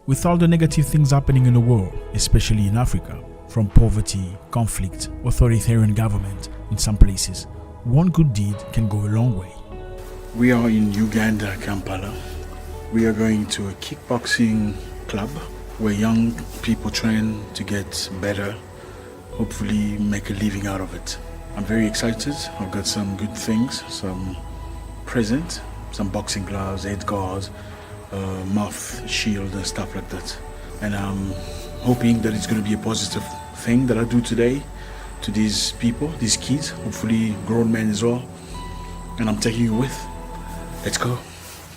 With all the negative things happening in the world, especially in Africa, from poverty, conflict, authoritarian government in some places, one good deed can go a long way. We are in Uganda, Kampala. We are going to a kickboxing club where young people train to get better, hopefully make a living out of it. I'm very excited. I've got some good things, some present, some boxing gloves, Aide guards, mouth shield and stuff like that. And I'm hoping that it's going to be a positive thing that I do today to these people, these kids, hopefully grown men as well. And I'm taking you with. Let's go.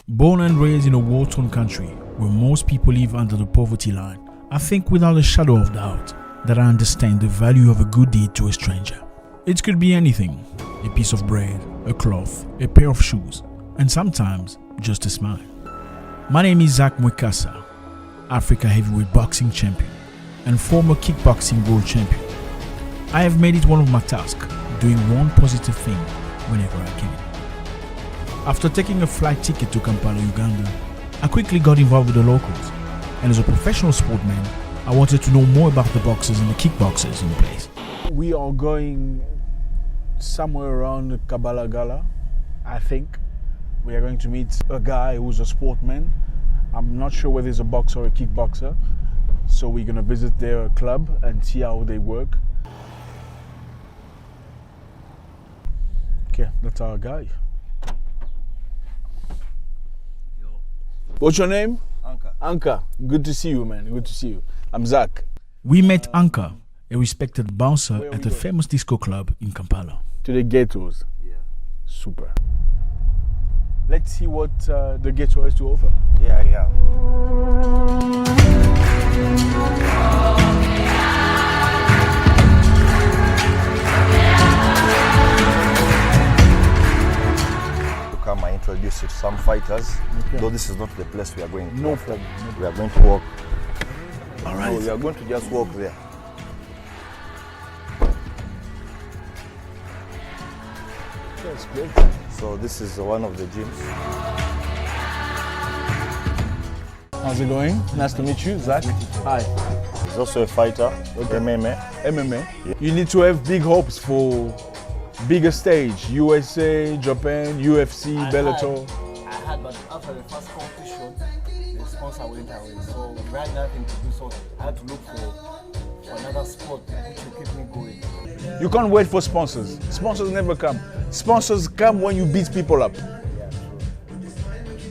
Born and raised in a war-torn country where most people live under the poverty line, I think without a shadow of doubt that I understand the value of a good deed to a stranger. It could be anything: a piece of bread, a cloth, a pair of shoes, and sometimes just a smile. My name is Zach Mwekasa, Africa heavyweight boxing champion and former kickboxing world champion. I have made it one of my tasks doing one positive thing whenever I can. After taking a flight ticket to Kampala, Uganda, I quickly got involved with the locals, and as a professional sportsman, I wanted to know more about the boxers and the kickboxers in the place. We are going somewhere around Kampala, I think. We are going to meet a guy who's a sportsman. I'm not sure whether he's a boxer or a kickboxer, so we're going to visit their club and see how they work. Okay, that's our guy. What's your name? Anka. Anka. Good to see you, man. Good to see you. I'm Zach. We met Anka, a respected bouncer at a famous disco club in Kampala. To the ghettos. Yeah. Super. Let's see what the ghetto has to offer. Yeah. I introduce you to some fighters, though this is not the place we are going to. No problem. We are going to walk. All right. So we are going to just walk there. That's great. So this is one of the gyms. How's it going? Nice to meet you, Zach. Hi. He's also a fighter, Okay. MMA. MMA. Yeah. You need to have big hopes for bigger stage. USA, Japan, UFC, Bellator. I had, but after the first competition, the sponsor went away. So we had nothing to do, so I had to look for another sport which will keep me going. You can't wait for sponsors. Sponsors never come. Sponsors come when you beat people up.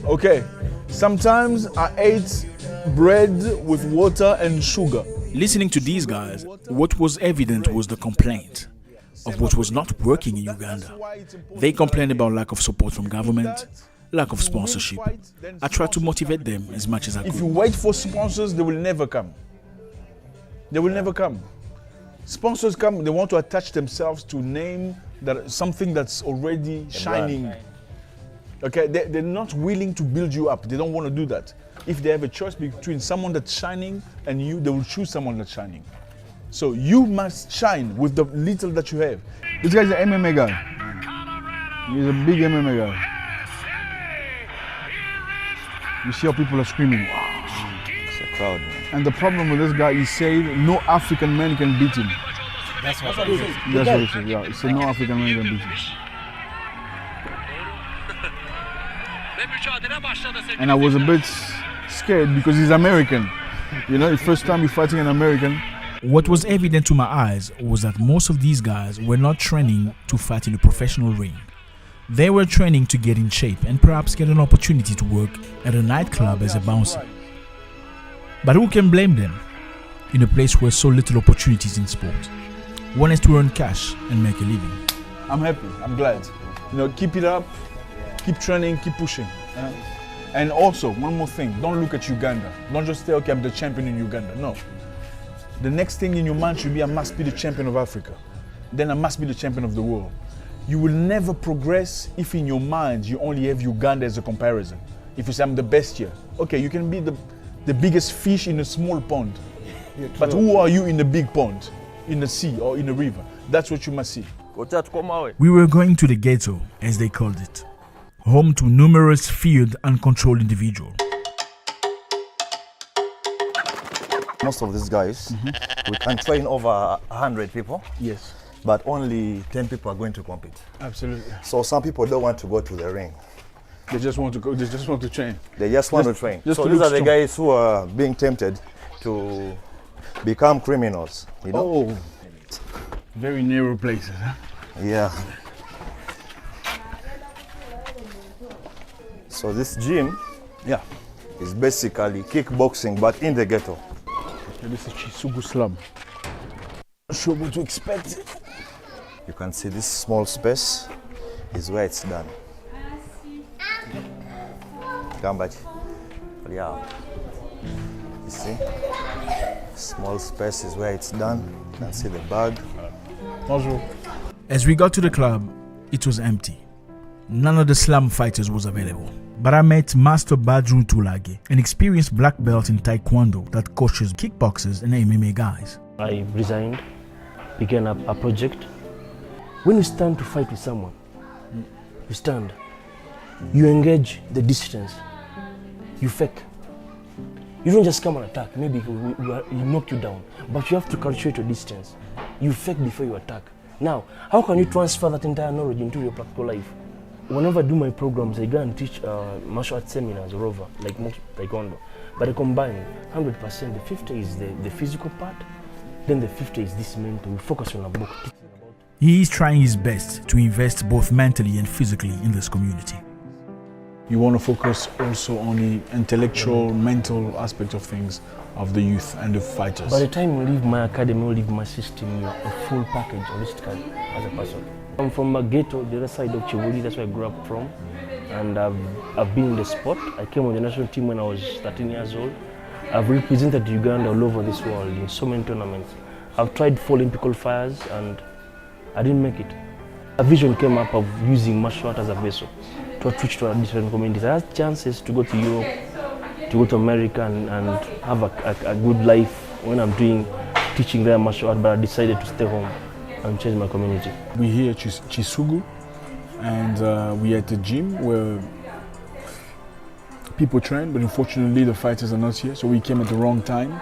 Okay. Sometimes I ate bread with water and sugar. Listening to these guys, what was evident was the complaint of what was not working in Uganda. They complained about lack of support from government, lack of sponsorship. I tried to motivate them as much as I If you could. wait for sponsors, they will never come. They will never come. Sponsors come, they want to attach themselves to name that something that's already shining. Okay, they're not willing to build you up. They don't want to do that. If they have a choice between someone that's shining and you, they will choose someone that's shining. So you must shine with the little that you have. This guy's an MMA guy. He's a big MMA guy. You see how people are screaming. Wow. It's a crowd, man. And the problem with this guy, he said no African man can beat him. That's what it is. That's what he said, yeah. He said no African man can beat him. And I was a bit scared because he's American. You know, the first time you're fighting an American. What was evident to my eyes was that most of these guys were not training to fight in a professional ring. They were training to get in shape and perhaps get an opportunity to work at a nightclub as a bouncer. But who can blame them in a place where so little opportunities in sport? One is to earn cash and make a living. I'm happy, I'm glad. You know, keep it up, keep training, keep pushing. And also, one more thing, don't look at Uganda. Don't just say, okay, I'm the champion in Uganda. No. The next thing in your mind should be, I must be the champion of Africa. Then I must be the champion of the world. You will never progress if in your mind you only have Uganda as a comparison. If you say, I'm the best here. Okay, you can be the biggest fish in a small pond. But who are you in the big pond? In the sea or in the river? That's what you must see. We were going to the ghetto, as they called it, home to numerous feared, uncontrolled individuals. Most of these guys, we can train over 100 people, Yes, but only 10 people are going to compete. absolutely. So some people don't want to go to the ring. They just want to go. They just want to train. They just want to train. just So to these look are the strong. guys who are being tempted to become criminals, you know? Oh, very narrow places, huh? Yeah. So this gym Yeah. is basically kickboxing, but in the ghetto. This is Chisugu slum. Not sure what to expect. You can see this small space is where it's done. Come back. Yeah. You see? Small space is where it's done. You can see the bag. Bonjour. As we got to the club, it was empty. None of the slum fighters was available. But I met Master Badru Tulage, an experienced black belt in Taekwondo that coaches kickboxers and MMA guys. I resigned, began a project. When you stand to fight with someone, you stand, you engage the distance, you fake. You don't just come and attack, maybe he knock you down, but you have to calculate your distance. You fake before you attack. Now, how can you transfer that entire knowledge into your practical life? Whenever I do my programs, I go and teach martial arts seminars all over, like Taekwondo. But I combine 100%. The 50 is the physical part, then the 50 is this mental. We focus on a book. He is trying his best to invest both mentally and physically in this community. You want to focus also on the intellectual, mental aspect of things of the youth and the fighters. By the time you leave my academy or leave my system, you're a full package, holistically, as a person. I'm from a ghetto, the other side of Chivoli, that's where I grew up from. And I've been in the sport. I came on the national team when I was 13 years old. I've represented Uganda all over this world in so many tournaments. I've tried 4 Olympic qualifiers and I didn't make it. A vision came up of using martial art as a vessel to outreach to different communities. I had chances to go to Europe, to go to America and have a good life when I'm teaching there martial art, but I decided to stay home and change my community. We're here at Chisugu and we're at the gym where people train, but unfortunately the fighters are not here, so we came at the wrong time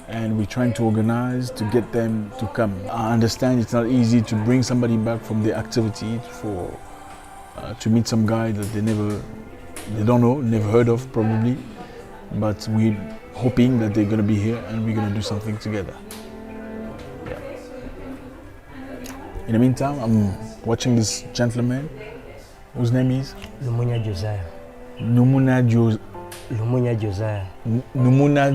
and we're trying to organize to get them to come. I understand it's not easy to bring somebody back from the activity to meet some guy that they don't know, never heard of probably, but we're hoping that they're gonna be here and we're gonna do something together. Yeah. In the meantime, I'm watching this gentleman whose name is Lumuna Josiah. Numuna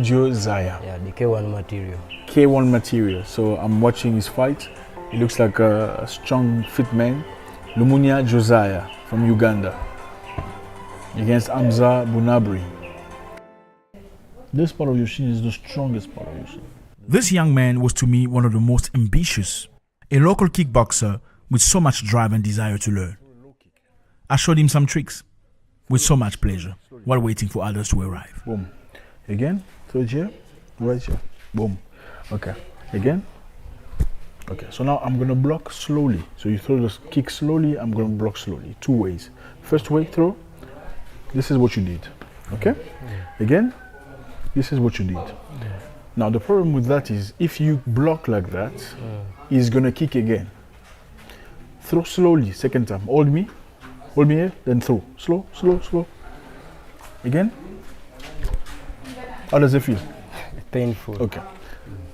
Josiah. Yeah, the K1 material. K1 material. So I'm watching his fight. He looks like a strong, fit man. Lumuna Josiah from Uganda against Hamza Bunabri. This part of your shin is the strongest part of your shin. This young man was to me one of the most ambitious, a local kickboxer with so much drive and desire to learn. I showed him some tricks with so much pleasure while waiting for others to arrive. Boom. Again, throw it here, right here. Boom. Okay. Again. Okay, so now I'm gonna block slowly. So you throw the kick slowly, I'm gonna block slowly. 2 ways. First way, throw. This is what you did. Okay? Again, this is what you did. Now the problem with that is if you block like that, he's gonna kick again. Throw slowly, second time. Hold me here, then throw. Slow, slow, slow. Again. How does it feel? Painful. Okay.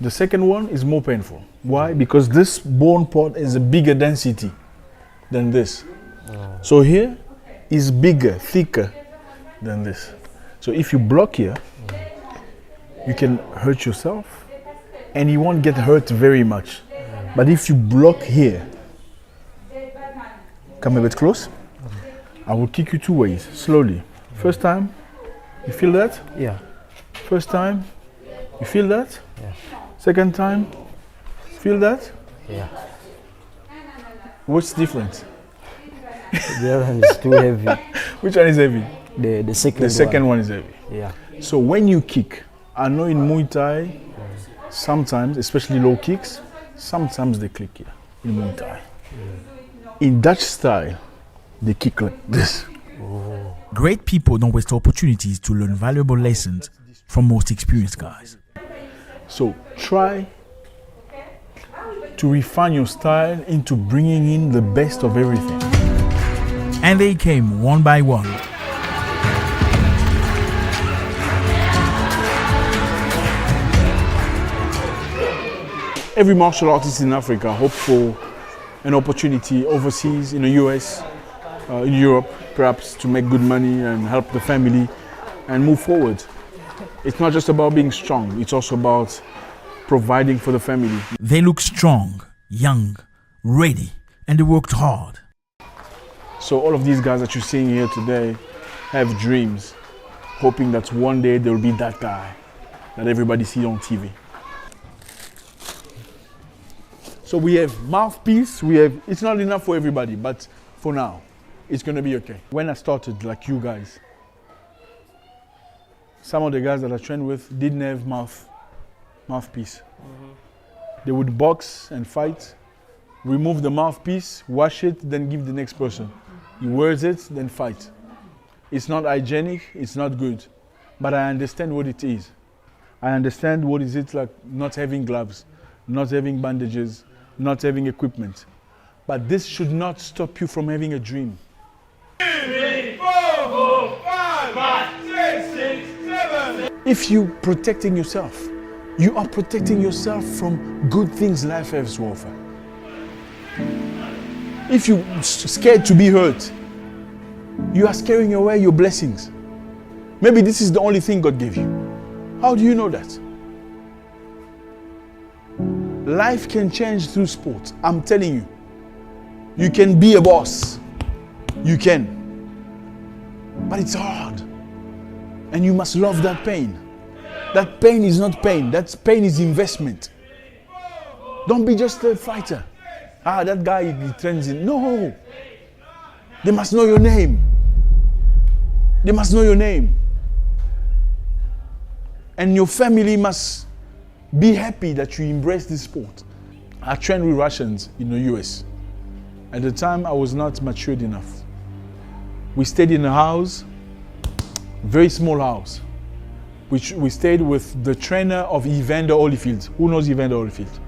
The second one is more painful. Why? Because this bone part is a bigger density than this. So here is bigger, thicker than this. So if you block here, you can hurt yourself and you won't get hurt very much. But if you block here, come a bit close. I will kick you 2 ways, slowly. First time, you feel that? Yeah. First time, you feel that? Yeah. Second time, feel that? Yeah. What's different? The other one is too heavy. Which one is heavy? The second The second one is heavy. Yeah. So when you kick, I know in Muay Thai, sometimes, especially low kicks, sometimes they click here in Muay Thai. In Dutch style, they kick like this. Great people don't waste opportunities to learn valuable lessons from most experienced guys. So try to refine your style into bringing in the best of everything. And they came one by one. Every martial artist in Africa hopes for an opportunity overseas, in the US, in Europe, perhaps to make good money and help the family and move forward. It's not just about being strong, it's also about providing for the family. They look strong, young, ready, and they worked hard. So all of these guys that you're seeing here today have dreams, hoping that one day there will be that guy that everybody sees on TV. So we have mouthpiece, it's not enough for everybody, but for now, it's gonna be okay. When I started, like you guys, some of the guys that I trained with didn't have mouthpiece. They would box and fight, remove the mouthpiece, wash it, then give the next person. He wears it, then fight. It's not hygienic, it's not good, but I understand what it is. I understand what is it like not having gloves, not having bandages, not having equipment. But this should not stop you from having a dream. 3, 4, 5, 6, 7. If you're protecting yourself, you are protecting yourself from good things life has to offer. If you're scared to be hurt, you are scaring away your blessings. Maybe this is the only thing God gave you. How do you know that? Life can change through sport. I'm telling you. You can be a boss. You can. But it's hard. And you must love that pain. That pain is not pain. That pain is investment. Don't be just a fighter. That guy, he trains in. No. They must know your name. They must know your name. And your family must be happy that you embrace this sport. I trained with Russians in the US. At the time, I was not matured enough. We stayed in a house, very small house, which we stayed with the trainer of Evander Holyfield. Who knows Evander Holyfield?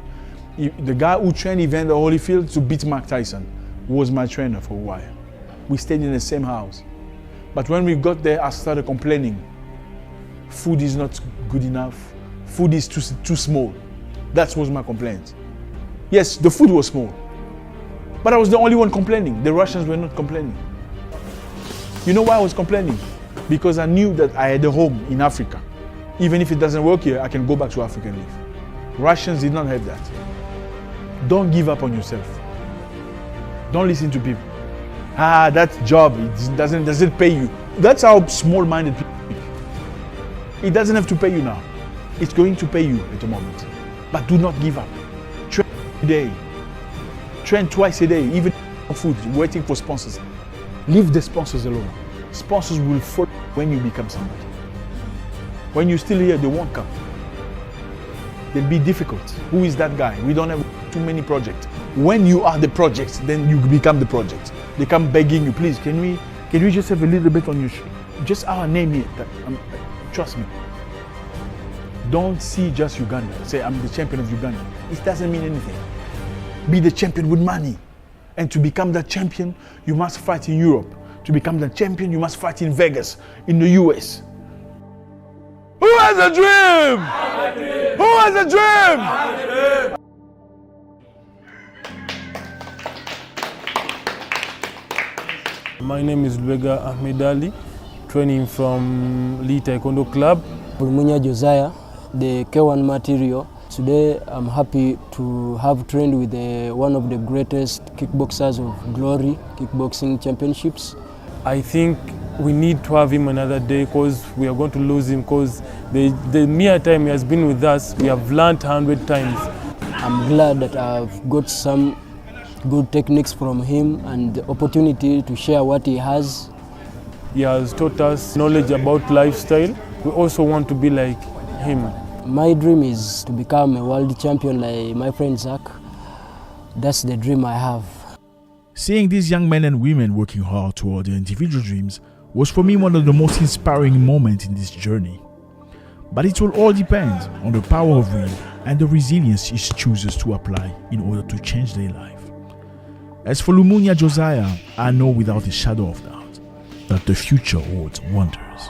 The guy who trained Evander Holyfield to beat Mike Tyson was my trainer for a while. We stayed in the same house. But when we got there, I started complaining. Food is not good enough. Food is too small. That was my complaint. Yes, the food was small. But I was the only one complaining. The Russians were not complaining. You know why I was complaining? Because I knew that I had a home in Africa. Even if it doesn't work here, I can go back to Africa and live. Russians did not have that. Don't give up on yourself. Don't listen to people. That job, it doesn't pay you. That's how small-minded people think. It doesn't have to pay you now. It's going to pay you at the moment. But do not give up. Train every day. Train twice a day, even food, waiting for sponsors. Leave the sponsors alone. Sponsors will follow when you become somebody. When you're still here, they won't come. They'll be difficult. Who is that guy? We don't have too many projects. When you are the project, then you become the project. They come begging you, please, can we just have a little bit on your just our name here. Trust me. Don't see just Uganda. Say, I'm the champion of Uganda. It doesn't mean anything. Be the champion with money. And to become that champion, you must fight in Europe. To become the champion, you must fight in Vegas, in the US. Who has a dream? Who has a dream? My name is Lubega Ahmed Ali, training from Lee Taekwondo Club. Bulmunya Josiah, the K1 material. Today I'm happy to have trained with one of the greatest kickboxers of glory, kickboxing championships. I think we need to have him another day because we are going to lose him because the mere time he has been with us, we have learned 100 times. I'm glad that I've got some good techniques from him and the opportunity to share what he has. He has taught us knowledge about lifestyle. We also want to be like him. My dream is to become a world champion like my friend Zach. That's the dream I have. Seeing these young men and women working hard toward their individual dreams was for me one of the most inspiring moments in this journey. But it will all depend on the power of will and the resilience he chooses to apply in order to change their life. As for Lumunia Josiah, I know without a shadow of doubt that the future holds wonders.